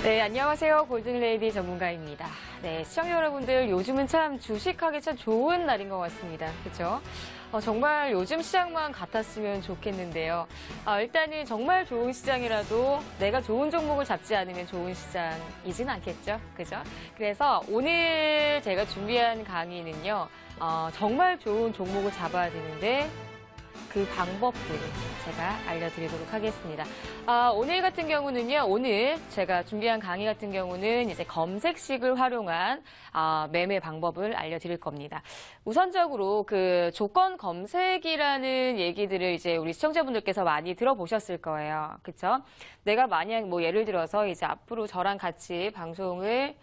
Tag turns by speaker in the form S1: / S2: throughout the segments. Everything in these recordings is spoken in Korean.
S1: 네, 안녕하세요. 골든레이디 전문가입니다. 네, 시청자 여러분들, 요즘은 참 주식하기 참 좋은 날인 것 같습니다. 그렇죠? 정말 요즘 시장만 같았으면 좋겠는데요. 일단은 정말 좋은 시장이라도 내가 좋은 종목을 잡지 않으면 좋은 시장이진 않겠죠? 그죠? 그래서 오늘 제가 준비한 강의는요, 정말 좋은 종목을 잡아야 되는데 그 방법들을 제가 알려드리도록 하겠습니다. 오늘 같은 경우는요, 오늘 제가 준비한 강의 같은 경우는 이제 검색식을 활용한 매매 방법을 알려드릴 겁니다. 우선적으로 그 조건 검색이라는 얘기들을 이제 우리 시청자분들께서 많이 들어보셨을 거예요. 그쵸? 내가 만약 뭐 예를 들어서 이제 앞으로 저랑 같이 방송을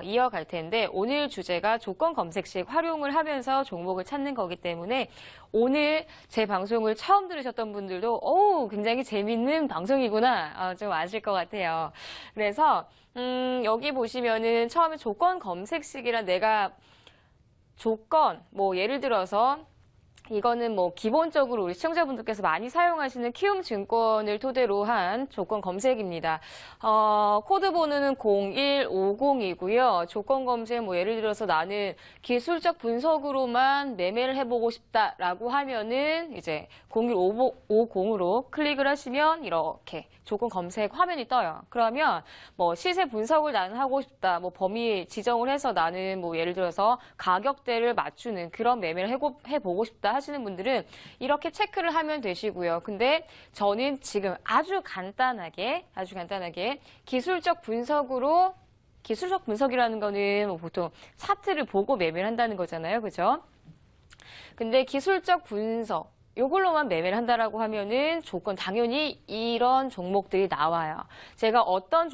S1: 이어갈 텐데 오늘 주제가 조건 검색식 활용을 하면서 종목을 찾는 거기 때문에 오늘 제 방송을 처음 들으셨던 분들도 굉장히 재밌는 방송이구나 좀 아실 것 같아요. 그래서 여기 보시면은 처음에 조건 검색식이란 내가 조건 뭐 예를 들어서 이거는 뭐 기본적으로 우리 시청자분들께서 많이 사용하시는 키움증권을 토대로 한 조건 검색입니다. 코드 번호는 0150이고요. 조건 검색 뭐 예를 들어서 나는 기술적 분석으로만 매매를 해보고 싶다라고 하면은 이제 0150으로 클릭을 하시면 이렇게 조건 검색 화면이 떠요. 그러면 뭐 시세 분석을 나는 하고 싶다, 뭐 범위 지정을 해서 나는 뭐 예를 들어서 가격대를 맞추는 그런 매매를 해보고 싶다 하시는 분들은 이렇게 체크를 하면 되시고요. 근데 저는 지금 아주 간단하게 기술적 분석이라는 거는 뭐 보통 차트를 보고 매매를 한다는 거잖아요. 그죠? 근데 기술적 분석 이걸로만 매매를 한다라고 하면은 조건 당연히 이런 종목들이 나와요. 제가 어떤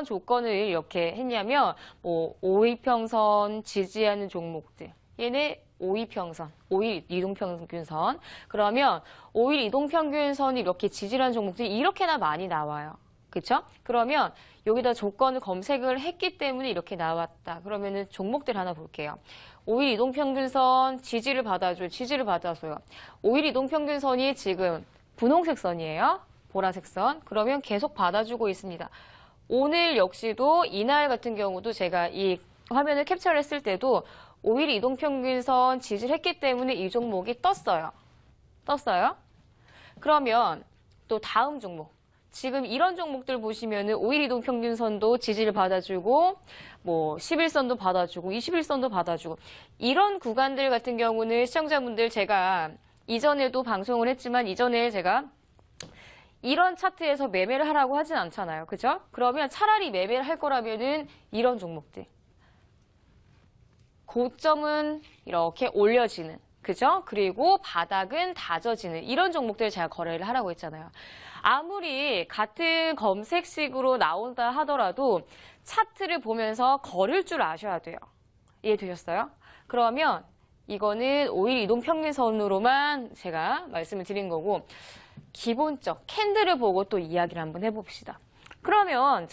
S1: 조건을 이렇게 했냐면 뭐 5일평선 지지하는 종목들. 얘는 5일평선, 5일 이동평균선. 그러면 5일 이동평균선이 이렇게 지지하는 종목들이 이렇게나 많이 나와요. 그렇죠? 그러면 여기다 조건을 검색을 했기 때문에 이렇게 나왔다. 그러면은 종목들 하나 볼게요. 5일 이동평균선 지지를 받아줘요. 5일 이동평균선이 지금 분홍색 선이에요. 보라색 선. 그러면 계속 받아주고 있습니다. 오늘 역시도 이날 같은 경우도 제가 이 화면을 캡처를 했을 때도 5일 이동평균선 지지를 했기 때문에 이 종목이 떴어요. 그러면 또 다음 종목. 지금 이런 종목들 보시면은 5일 이동평균선도 지지를 받아주고 뭐 10일선도 받아주고 20일선도 받아주고 이런 구간들 같은 경우는 시청자분들 제가 이전에도 방송을 했지만 이전에 제가 이런 차트에서 매매를 하라고 하진 않잖아요. 그죠? 그러면 차라리 매매를 할 거라면은 이런 종목들. 고점은 이렇게 올려지는, 그죠? 그리고 바닥은 다져지는 이런 종목들을 제가 거래를 하라고 했잖아요. 아무리 같은 검색식으로 나온다 하더라도 차트를 보면서 거를 줄 아셔야 돼요. 이해되셨어요? 그러면 이거는 5일 이동평균선으로만 제가 말씀을 드린 거고 기본적 캔들을 보고 또 이야기를 한번 해봅시다. 그러면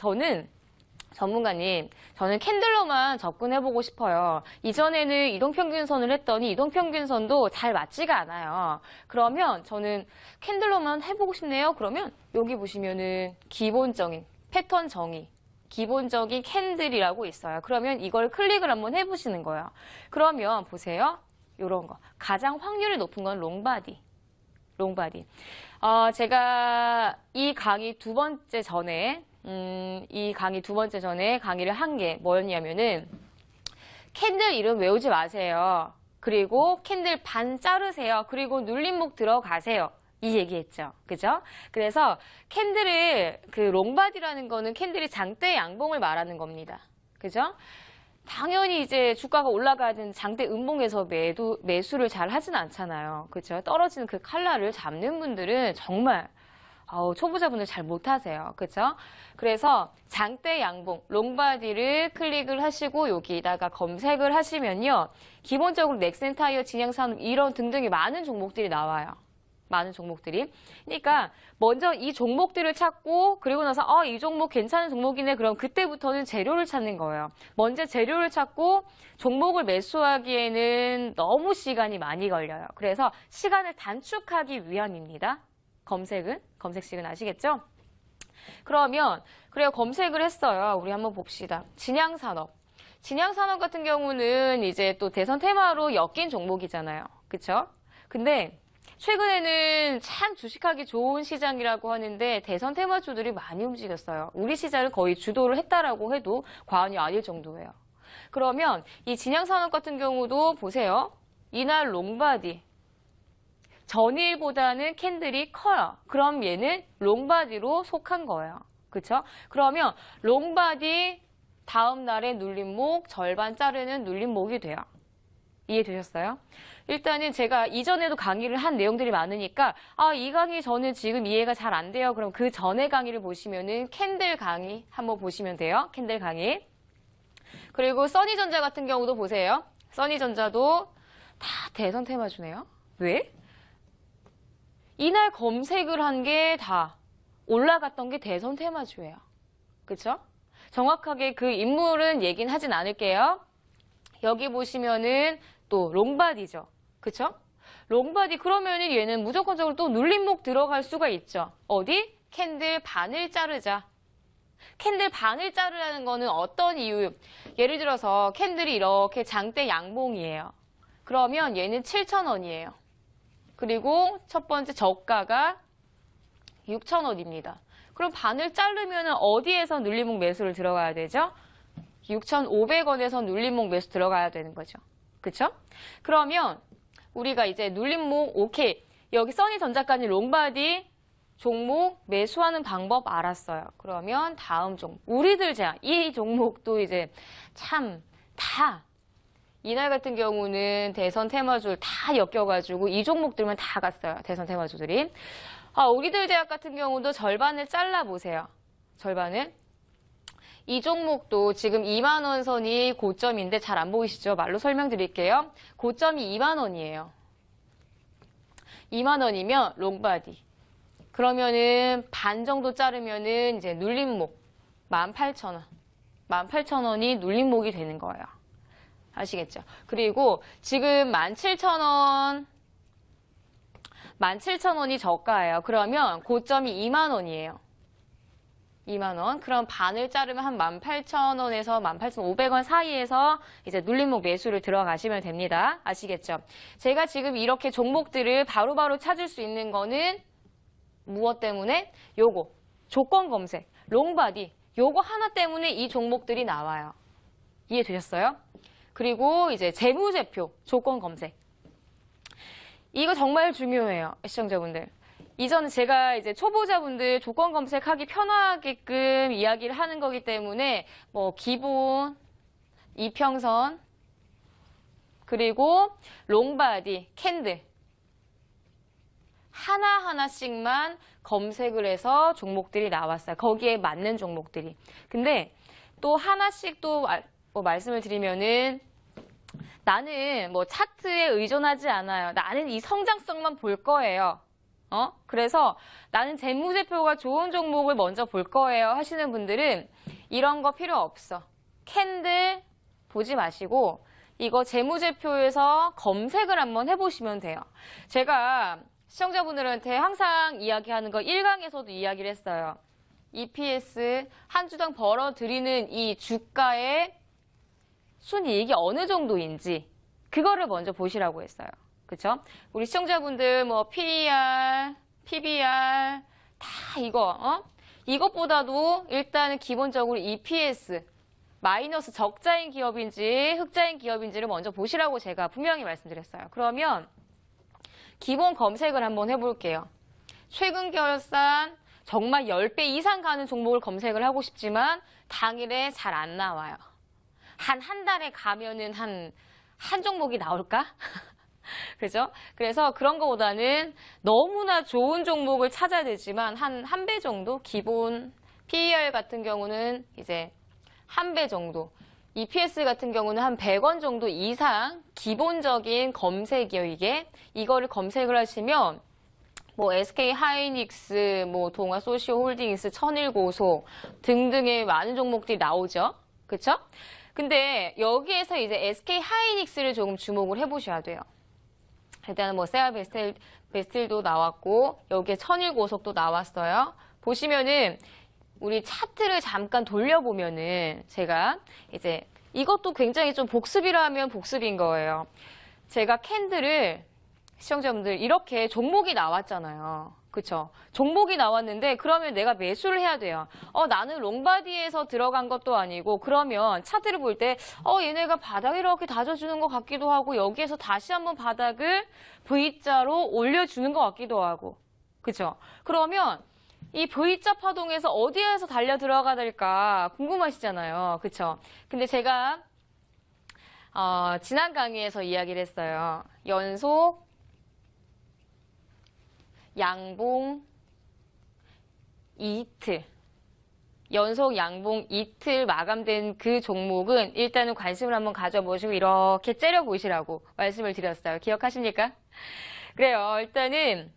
S1: 전문가님, 저는 캔들로만 접근해보고 싶어요. 이전에는 이동평균선을 했더니 이동평균선도 잘 맞지가 않아요. 그러면 저는 캔들로만 해보고 싶네요. 그러면 여기 보시면은 기본적인 패턴 정의, 기본적인 캔들이라고 있어요. 그러면 이걸 클릭을 한번 해보시는 거예요. 그러면 보세요. 요런 거. 가장 확률이 높은 건 롱바디. 제가 이 강의 두 번째 전에 강의를 한 게 뭐였냐면은 캔들 이름 외우지 마세요. 그리고 캔들 반 자르세요. 그리고 눌림목 들어가세요. 이 얘기했죠. 그죠? 그래서 캔들을 롱바디라는 거는 캔들이 장대 양봉을 말하는 겁니다. 그죠? 당연히 이제 주가가 올라가는 장대 음봉에서 매수를 잘 하진 않잖아요. 그죠? 떨어지는 그 칼날을 잡는 분들은 정말 초보자분들 잘 못하세요. 그렇죠? 그래서 장대 양봉, 롱바디를 클릭을 하시고 여기다가 검색을 하시면요. 기본적으로 넥센타이어, 진양산업 이런 등등의 많은 종목들이 나와요. 많은 종목들이. 그러니까 먼저 이 종목들을 찾고 그리고 나서 이 종목 괜찮은 종목이네. 그럼 그때부터는 재료를 찾는 거예요. 먼저 재료를 찾고 종목을 매수하기에는 너무 시간이 많이 걸려요. 그래서 시간을 단축하기 위함입니다. 검색식은 아시겠죠? 그러면 그래요. 검색을 했어요. 우리 한번 봅시다. 진양산업. 진양산업 같은 경우는 이제 또 대선 테마로 엮인 종목이잖아요. 그쵸? 근데 최근에는 참 주식하기 좋은 시장이라고 하는데 대선 테마주들이 많이 움직였어요. 우리 시장을 거의 주도를 했다라고 해도 과언이 아닐 정도예요. 그러면 이 진양산업 같은 경우도 보세요. 이날 롱바디. 전일보다는 캔들이 커요. 그럼 얘는 롱바디로 속한 거예요. 그쵸? 그러면 롱바디 다음 날에 눌림목 절반 자르는 눌림목이 돼요. 이해되셨어요? 일단은 제가 이전에도 강의를 한 내용들이 많으니까 이 강의 저는 지금 이해가 잘 안 돼요. 그럼 그 전에 강의를 보시면은 캔들 강의 한번 보시면 돼요. 캔들 강의. 그리고 써니전자 같은 경우도 보세요. 써니전자도 다 대선 테마주네요. 왜? 이날 검색을 한 게 다 올라갔던 게 대선 테마주예요. 그쵸? 정확하게 그 인물은 얘기는 하진 않을게요. 여기 보시면은 또 롱바디죠. 그쵸? 롱바디 그러면은 얘는 무조건적으로 또 눌림목 들어갈 수가 있죠. 어디? 캔들 반을 자르자. 캔들 반을 자르라는 거는 어떤 이유? 예를 들어서 캔들이 이렇게 장대 양봉이에요. 그러면 얘는 7,000원이에요. 그리고 첫 번째 저가가 6,000원입니다. 그럼 반을 자르면 어디에서 눌림목 매수를 들어가야 되죠? 6,500원에서 눌림목 매수 들어가야 되는 거죠. 그쵸? 그러면 우리가 이제 눌림목 오케이. 여기 써니전자까지 롱바디 종목 매수하는 방법 알았어요. 그러면 다음 종목. 우리들 제약. 이 종목도 이제 참 다 이날 같은 경우는 대선 테마주를 다 엮여가지고 이 종목들만 다 갔어요. 대선 테마주들이. 우리들 제약 같은 경우도 절반을 잘라보세요. 절반을. 이 종목도 지금 2만 원 선이 고점인데 잘 안 보이시죠? 말로 설명드릴게요. 고점이 2만 원이에요. 2만 원이면 롱바디. 그러면은 반 정도 자르면은 이제 눌림목 18,000원. 18,000원이 눌림목이 되는 거예요. 아시겠죠? 그리고 지금 17,000원 17,000원이 저가예요. 그러면 고점이 2만 원이에요. 2만 원. 그럼 반을 자르면 한 18,000원에서 18,500원 사이에서 이제 눌림목 매수를 들어가시면 됩니다. 아시겠죠? 제가 지금 이렇게 종목들을 바로바로 찾을 수 있는 거는 무엇 때문에? 요거. 조건 검색. 롱바디. 요거 하나 때문에 이 종목들이 나와요. 이해되셨어요? 그리고 이제 재무제표. 조건 검색. 이거 정말 중요해요. 시청자분들. 이전에 제가 이제 초보자분들 조건 검색하기 편하게끔 이야기를 하는 거기 때문에 뭐 기본, 이평선, 그리고 롱바디, 캔들 하나하나씩만 검색을 해서 종목들이 나왔어요. 거기에 맞는 종목들이. 근데 또 하나씩 또 말씀을 드리면은 나는 뭐 차트에 의존하지 않아요. 나는 이 성장성만 볼 거예요. 그래서 나는 재무제표가 좋은 종목을 먼저 볼 거예요 하시는 분들은 이런 거 필요 없어. 캔들 보지 마시고 이거 재무제표에서 검색을 한번 해보시면 돼요. 제가 시청자분들한테 항상 이야기하는 거 1강에서도 이야기를 했어요. EPS 한 주당 벌어들이는 이 주가의 순이익이 어느 정도인지 그거를 먼저 보시라고 했어요. 그쵸? 우리 시청자분들 뭐 PER, PBR 다 이거 이것보다도 일단은 기본적으로 EPS 마이너스 적자인 기업인지 흑자인 기업인지를 먼저 보시라고 제가 분명히 말씀드렸어요. 그러면 기본 검색을 한번 해볼게요. 최근 결산 정말 10배 이상 가는 종목을 검색을 하고 싶지만 당일에 잘 안 나와요. 한 달에 가면은 한 종목이 나올까? 그죠? 그래서 그런 거보다는 너무나 좋은 종목을 찾아야 되지만 한 배 정도? 기본 PER 같은 경우는 이제 한 배 정도. EPS 같은 경우는 한 100원 정도 이상 기본적인 검색이요, 이게. 이거를 검색을 하시면 뭐 SK 하이닉스, 뭐 동아 소시오홀딩스, 천일고소 등등의 많은 종목들이 나오죠. 그쵸? 근데 여기에서 이제 SK 하이닉스를 조금 주목을 해보셔야 돼요. 일단은 뭐 세아 베스틸도 나왔고 여기에 천일고속도 나왔어요. 보시면은 우리 차트를 잠깐 돌려보면은 제가 이제 이것도 굉장히 좀 복습이라 하면 복습인 거예요. 제가 캔들을 시청자분들 이렇게 종목이 나왔잖아요. 그쵸? 종목이 나왔는데 그러면 내가 매수를 해야 돼요. 나는 롱바디에서 들어간 것도 아니고 그러면 차트를 볼 때 얘네가 바닥을 이렇게 다져주는 것 같기도 하고 여기에서 다시 한번 바닥을 V자로 올려주는 것 같기도 하고 그쵸? 그러면 이 V자 파동에서 어디에서 달려 들어가야 될까 궁금하시잖아요. 그쵸? 근데 제가 지난 강의에서 이야기를 했어요. 연속 양봉 이틀. 연속 양봉 이틀 마감된 그 종목은 일단은 관심을 한번 가져보시고 이렇게 째려보시라고 말씀을 드렸어요. 기억하십니까? 그래요. 일단은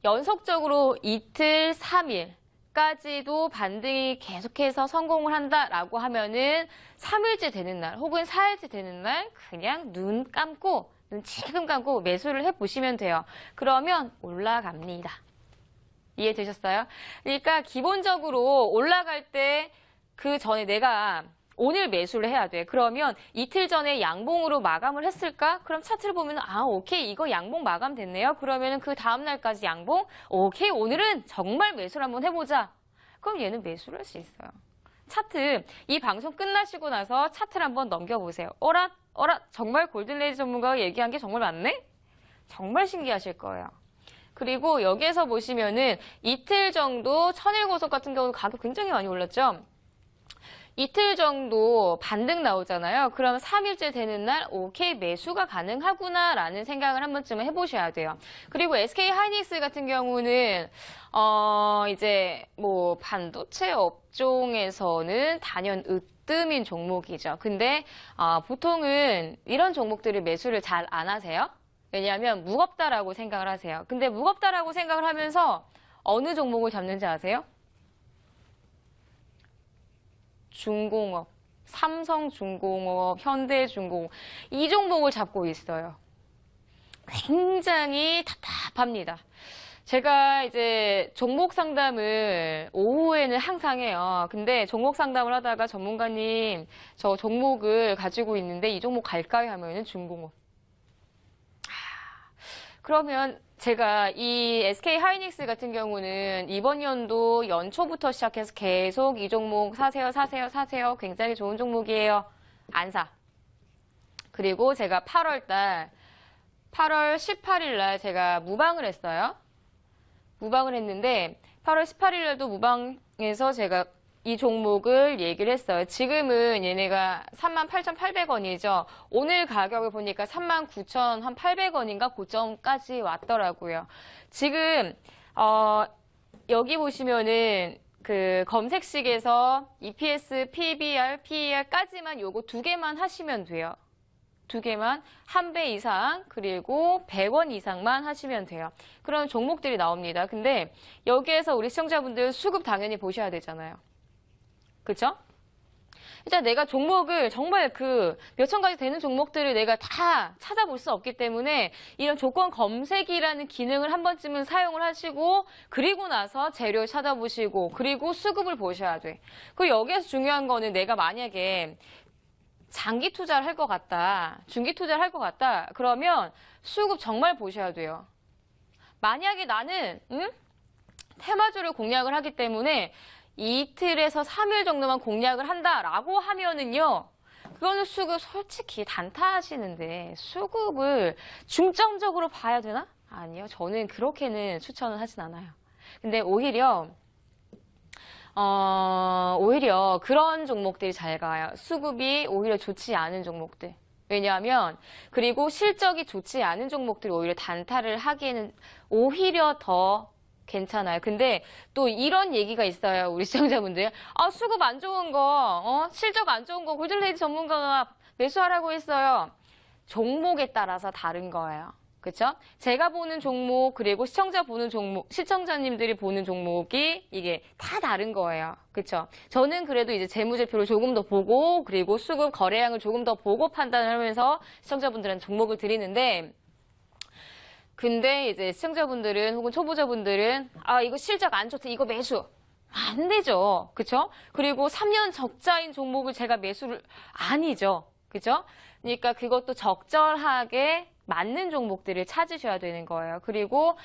S1: 연속적으로 이틀, 3일까지도 반등이 계속해서 성공을 한다라고 하면은 3일째 되는 날 혹은 4일째 되는 날 그냥 눈 지금 감고 매수를 해보시면 돼요. 그러면 올라갑니다. 이해되셨어요? 그러니까 기본적으로 올라갈 때 그 전에 내가 오늘 매수를 해야 돼. 그러면 이틀 전에 양봉으로 마감을 했을까? 그럼 차트를 보면 오케이 이거 양봉 마감됐네요. 그러면 그 다음 날까지 양봉 오케이 오늘은 정말 매수를 한번 해보자. 그럼 얘는 매수를 할 수 있어요. 차트 이 방송 끝나시고 나서 차트를 한번 넘겨보세요. 어라 정말 골든레이디 전문가가 얘기한 게 정말 맞네? 정말 신기하실 거예요. 그리고 여기에서 보시면은 이틀 정도 천일고속 같은 경우는 가격 굉장히 많이 올랐죠? 이틀 정도 반등 나오잖아요. 그럼 3일째 되는 날 오케이 매수가 가능하구나 라는 생각을 한 번쯤은 해보셔야 돼요. 그리고 SK 하이닉스 같은 경우는 이제 뭐 반도체 업종에서는 단연 으뜸인 종목이죠. 근데 보통은 이런 종목들을 매수를 잘 안 하세요. 왜냐하면 무겁다라고 생각을 하세요. 근데 무겁다라고 생각을 하면서 어느 종목을 잡는지 아세요? 중공업, 삼성중공업, 현대중공업 이 종목을 잡고 있어요. 굉장히 답답합니다. 제가 이제 종목 상담을 오후에는 항상 해요. 근데 종목 상담을 하다가 전문가님 저 종목을 가지고 있는데 이 종목 갈까요? 하면은 중공업. 그러면 제가 이 SK 하이닉스 같은 경우는 이번 연도 연초부터 시작해서 계속 이 종목 사세요. 굉장히 좋은 종목이에요. 안 사. 그리고 제가 8월 18일 날 제가 무방을 했어요. 무방을 했는데 8월 18일 날도 무방에서 제가 이 종목을 얘기를 했어요. 지금은 얘네가 38,800원이죠. 오늘 가격을 보니까 39,800원인가 고점까지 왔더라고요. 지금 여기 보시면은 그 검색식에서 EPS, PBR, PER까지만 요거 두 개만 하시면 돼요. 두 개만 한 배 이상 그리고 100원 이상만 하시면 돼요. 그럼 종목들이 나옵니다. 근데 여기에서 우리 시청자분들 수급 당연히 보셔야 되잖아요. 그쵸? 일단 내가 종목을 정말 그 몇천 가지 되는 종목들을 내가 다 찾아볼 수 없기 때문에 이런 조건 검색이라는 기능을 한 번쯤은 사용을 하시고 그리고 나서 재료 찾아보시고 그리고 수급을 보셔야 돼. 그리고 여기에서 중요한 거는 내가 만약에 장기 투자를 할 것 같다, 중기 투자를 할 것 같다 그러면 수급 정말 보셔야 돼요. 만약에 나는 테마주를 공략을 하기 때문에 이틀에서 3일 정도만 공략을 한다라고 하면은요, 그거는 수급 솔직히 단타하시는데 수급을 중점적으로 봐야 되나? 아니요. 저는 그렇게는 추천을 하진 않아요. 근데 오히려 그런 종목들이 잘 가요. 수급이 오히려 좋지 않은 종목들. 왜냐하면 그리고 실적이 좋지 않은 종목들이 오히려 단타를 하기에는 오히려 더 괜찮아요. 근데 또 이런 얘기가 있어요. 우리 시청자분들. 수급 안 좋은 거, 실적 안 좋은 거 골든레이디 전문가가 매수하라고 했어요. 종목에 따라서 다른 거예요. 그쵸? 제가 보는 종목, 그리고 시청자님들이 보는 종목이 이게 다 다른 거예요. 그쵸? 저는 그래도 이제 재무제표를 조금 더 보고, 그리고 수급 거래량을 조금 더 보고 판단을 하면서 시청자분들한테 종목을 드리는데, 근데 이제 시청자분들은 혹은 초보자분들은 이거 실적 안 좋다 이거 매수 안 되죠. 그쵸? 그리고 3년 적자인 종목을 제가 매수를, 아니죠. 그죠? 그러니까 그것도 적절하게 맞는 종목들을 찾으셔야 되는 거예요. 그리고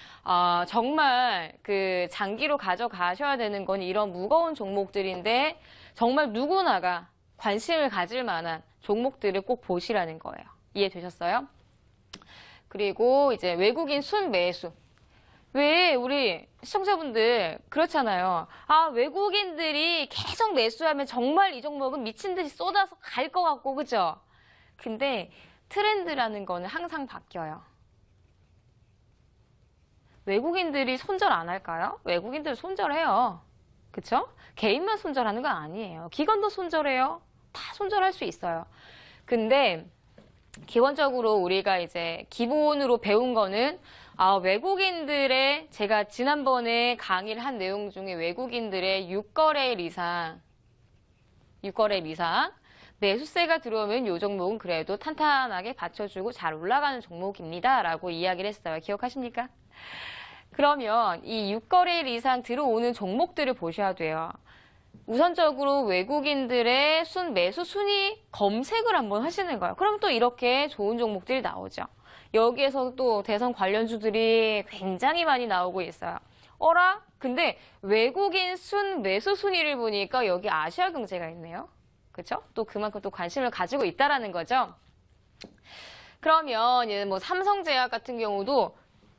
S1: 정말 그 장기로 가져가셔야 되는 건 이런 무거운 종목들인데 정말 누구나가 관심을 가질 만한 종목들을 꼭 보시라는 거예요. 이해되셨어요? 그리고 이제 외국인 순매수. 왜 우리 시청자분들 그렇잖아요. 외국인들이 계속 매수하면 정말 이 종목은 미친 듯이 쏟아서 갈 것 같고, 그죠? 근데 트렌드라는 거는 항상 바뀌어요. 외국인들이 손절 안 할까요? 외국인들 손절해요. 그쵸? 개인만 손절하는 건 아니에요. 기관도 손절해요. 다 손절할 수 있어요. 근데 기본적으로 우리가 이제 기본으로 배운 거는 외국인들의, 제가 지난번에 강의를 한 내용 중에 외국인들의 6거래일 이상 매수세가 들어오면 이 종목은 그래도 탄탄하게 받쳐주고 잘 올라가는 종목입니다 라고 이야기를 했어요. 기억하십니까? 그러면 이 6거래일 이상 들어오는 종목들을 보셔야 돼요. 우선적으로 외국인들의 매수 순위 검색을 한번 하시는 거예요. 그럼 또 이렇게 좋은 종목들이 나오죠. 여기에서 또 대선 관련주들이 굉장히 많이 나오고 있어요. 근데 외국인 매수 순위를 보니까 여기 아시아경제가 있네요. 그렇죠? 또 그만큼 또 관심을 가지고 있다라는 거죠. 그러면 얘는 뭐 삼성제약 같은 경우도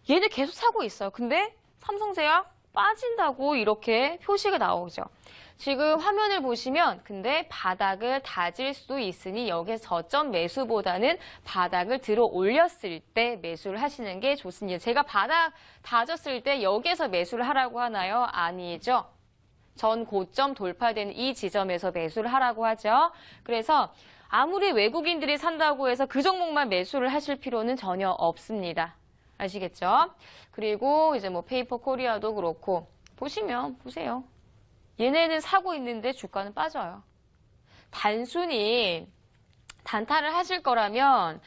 S1: 얘네 계속 사고 있어요. 근데 삼성제약 빠진다고 이렇게 표시가 나오죠. 지금 화면을 보시면 근데 바닥을 다질 수도 있으니 여기서 저점 매수보다는 바닥을 들어 올렸을 때 매수를 하시는 게 좋습니다. 제가 바닥 다졌을 때 여기에서 매수를 하라고 하나요? 아니죠. 전 고점 돌파되는 이 지점에서 매수를 하라고 하죠. 그래서 아무리 외국인들이 산다고 해서 그 종목만 매수를 하실 필요는 전혀 없습니다. 아시겠죠? 그리고 이제 뭐 페이퍼 코리아도 그렇고 보세요. 얘네는 사고 있는데 주가는 빠져요. 단순히 단타를 하실 거라면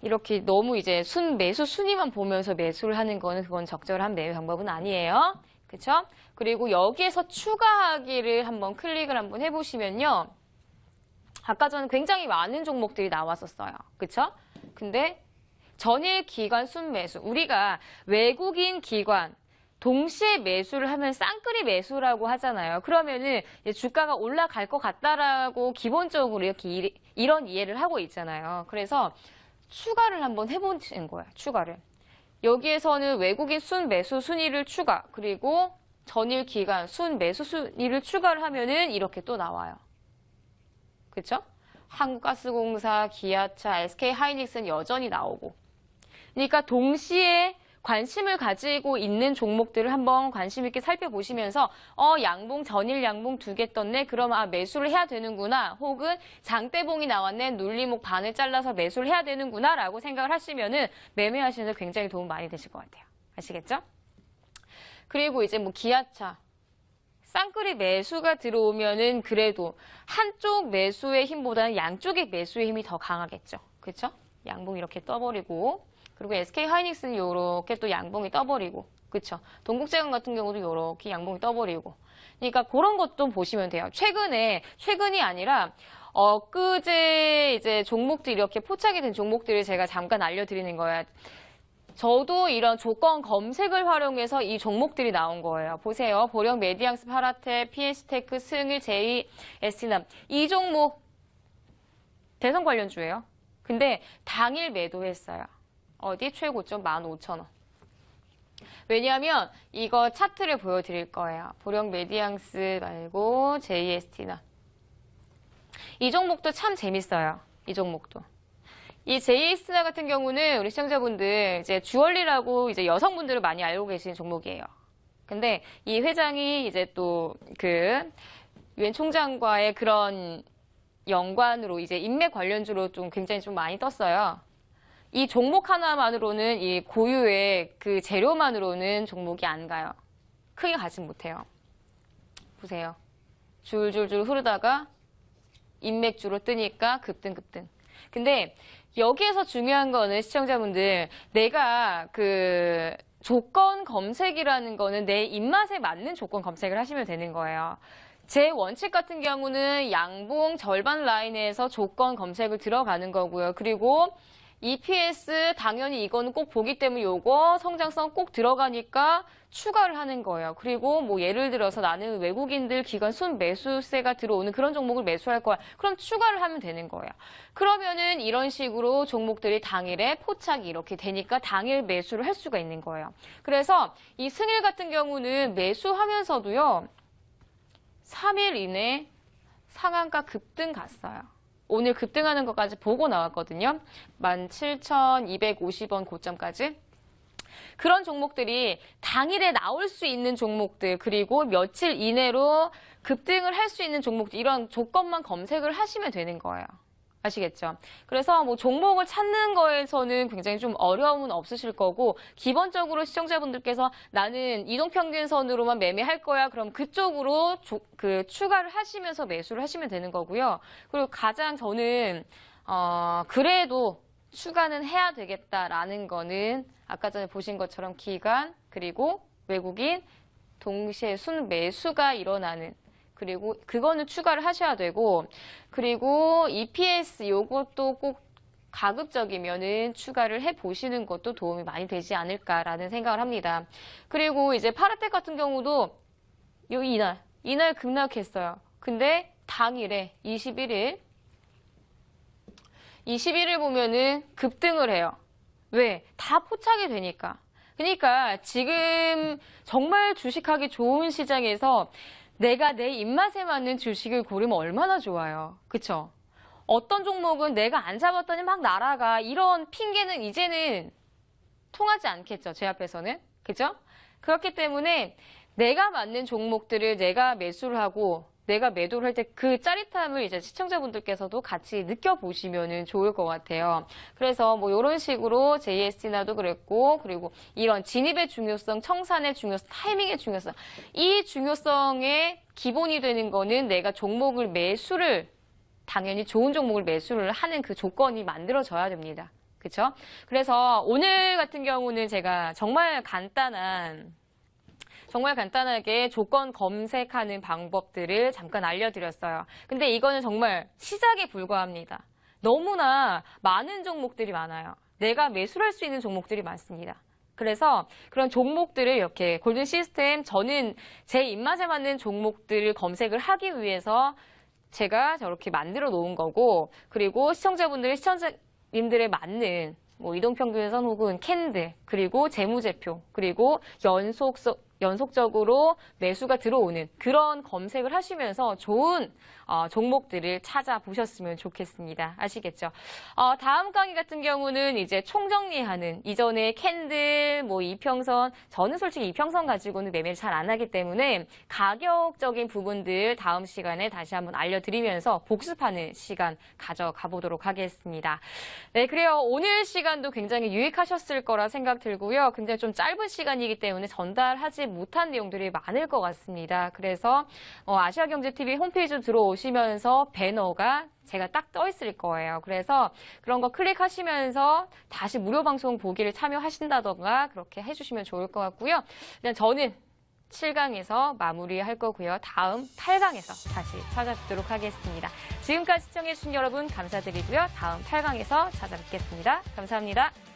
S1: 이렇게 너무 이제 매수 순위만 보면서 매수를 하는 거는 그건 적절한 매매 방법은 아니에요. 그쵸? 그리고 여기에서 추가하기를 한번 클릭을 한번 해보시면요. 아까 전에 굉장히 많은 종목들이 나왔었어요. 그쵸? 근데 전일 기관 순매수. 우리가 외국인 기관 동시에 매수를 하면 쌍끌이 매수라고 하잖아요. 그러면은 주가가 올라갈 것 같다라고 기본적으로 이렇게 이런 이해를 하고 있잖아요. 그래서 추가를 한번 해보는 거예요. 추가를. 여기에서는 외국인 순매수 순위를 추가, 그리고 전일 기간 순매수 순위를 추가를 하면은 이렇게 또 나와요. 그렇죠? 한국가스공사, 기아차, SK하이닉스는 여전히 나오고. 그러니까 동시에 관심을 가지고 있는 종목들을 한번 관심 있게 살펴보시면서 전일 양봉 2개 떴네. 그러면 매수를 해야 되는구나. 혹은 장대봉이 나왔네. 눌림목 반을 잘라서 매수를 해야 되는구나 라고 생각을 하시면은 매매하시는 데 굉장히 도움 많이 되실 것 같아요. 아시겠죠? 그리고 이제 뭐 기아차. 쌍끌이 매수가 들어오면은 그래도 한쪽 매수의 힘보다는 양쪽의 매수의 힘이 더 강하겠죠. 그렇죠? 양봉 이렇게 떠버리고, 그리고 SK하이닉스는 이렇게 또 양봉이 떠버리고, 그렇죠? 동국제강 같은 경우도 이렇게 양봉이 떠버리고. 그러니까 그런 것도 보시면 돼요. 최근이 아니라 엊그제 이제 종목들 이렇게 포착이 된 종목들을 제가 잠깐 알려드리는 거예요. 저도 이런 조건 검색을 활용해서 이 종목들이 나온 거예요. 보세요. 보령, 메디앙스, 파라텔, PS테크, 승일, 제이, ST남. 이 종목 대선 관련주예요. 근데 당일 매도했어요. 어디? 최고점 15,000원. 왜냐하면 이거 차트를 보여드릴 거예요. 보령, 메디앙스 말고 JST남. 이 종목도 참 재밌어요. 이 종목도. 이 JS나 같은 경우는 우리 시청자분들 이제 주얼리라고 이제 여성분들을 많이 알고 계시는 종목이에요. 근데 이 회장이 이제 또 그 유엔 총장과의 그런 연관으로 이제 인맥 관련주로 좀 굉장히 좀 많이 떴어요. 이 종목 하나만으로는 이 고유의 그 재료만으로는 종목이 안 가요. 크게 가진 못해요. 보세요. 줄줄줄 흐르다가 인맥주로 뜨니까 급등. 근데 여기에서 중요한 거는 시청자분들, 내가 조건 검색이라는 거는 내 입맛에 맞는 조건 검색을 하시면 되는 거예요. 제 원칙 같은 경우는 양봉 절반 라인에서 조건 검색을 들어가는 거고요. 그리고 EPS 당연히 이거는 꼭 보기 때문에 요거 성장성 꼭 들어가니까 추가를 하는 거예요. 그리고 뭐 예를 들어서 나는 외국인들 기관 순매수세가 들어오는 그런 종목을 매수할 거야. 그럼 추가를 하면 되는 거예요. 그러면은 이런 식으로 종목들이 당일에 포착이 이렇게 되니까 당일 매수를 할 수가 있는 거예요. 그래서 이 승일 같은 경우는 매수하면서도요. 3일 이내 상한가 급등 갔어요. 오늘 급등하는 것까지 보고 나왔거든요. 17,250원 고점까지. 그런 종목들이 당일에 나올 수 있는 종목들 그리고 며칠 이내로 급등을 할 수 있는 종목들 이런 조건만 검색을 하시면 되는 거예요. 아시겠죠? 그래서 뭐 종목을 찾는 거에서는 굉장히 좀 어려움은 없으실 거고 기본적으로 시청자분들께서 나는 이동평균선으로만 매매할 거야. 그럼 그쪽으로 추가를 하시면서 매수를 하시면 되는 거고요. 그리고 가장 저는 그래도 추가는 해야 되겠다라는 거는 아까 전에 보신 것처럼 기간 그리고 외국인 동시에 순매수가 일어나는 그리고 그거는 추가를 하셔야 되고 그리고 EPS 요것도 꼭 가급적이면은 추가를 해보시는 것도 도움이 많이 되지 않을까라는 생각을 합니다. 그리고 이제 파라텍 같은 경우도 이날 급락했어요. 근데 당일에 21일 보면은 급등을 해요. 왜? 다 포착이 되니까. 그러니까 지금 정말 주식하기 좋은 시장에서 내가 내 입맛에 맞는 주식을 고르면 얼마나 좋아요. 그쵸? 어떤 종목은 내가 안 잡았더니 막 날아가. 이런 핑계는 이제는 통하지 않겠죠. 제 앞에서는. 그죠? 그렇기 때문에 내가 맞는 종목들을 내가 매수를 하고 내가 매도를 할 때 그 짜릿함을 이제 시청자분들께서도 같이 느껴보시면 좋을 것 같아요. 그래서 뭐 이런 식으로 JS나도 그랬고 그리고 이런 진입의 중요성, 청산의 중요성, 타이밍의 중요성 이 중요성의 기본이 되는 거는 내가 종목을 매수를 당연히 좋은 종목을 매수를 하는 그 조건이 만들어져야 됩니다. 그렇죠? 그래서 오늘 같은 경우는 제가 정말 간단하게 조건 검색하는 방법들을 잠깐 알려드렸어요. 근데 이거는 정말 시작에 불과합니다. 너무나 많은 종목들이 많아요. 내가 매수를 할 수 있는 종목들이 많습니다. 그래서 그런 종목들을 이렇게 골든 시스템 저는 제 입맛에 맞는 종목들을 검색을 하기 위해서 제가 저렇게 만들어 놓은 거고 그리고 시청자님들의 맞는 뭐 이동평균선 혹은 캔들 그리고 재무제표 그리고 연속적으로 매수가 들어오는 그런 검색을 하시면서 좋은 종목들을 찾아보셨으면 좋겠습니다. 아시겠죠? 다음 강의 같은 경우는 이제 총정리하는 이전에 캔들, 뭐 이평선 저는 솔직히 이평선 가지고는 매매를 잘 안 하기 때문에 가격적인 부분들 다음 시간에 다시 한번 알려드리면서 복습하는 시간 가져가 보도록 하겠습니다. 네, 그래요. 오늘 시간도 굉장히 유익하셨을 거라 생각 들고요. 굉장히 좀 짧은 시간이기 때문에 전달하지 못한 내용들이 많을 것 같습니다. 그래서 아시아경제TV 홈페이지 좀 들어오시면서 배너가 제가 딱 떠 있을 거예요. 그래서 그런 거 클릭하시면서 다시 무료 방송 보기를 참여하신다던가 그렇게 해주시면 좋을 것 같고요. 일단 저는 7강에서 마무리할 거고요. 다음 8강에서 다시 찾아뵙도록 하겠습니다. 지금까지 시청해주신 여러분 감사드리고요. 다음 8강에서 찾아뵙겠습니다. 감사합니다.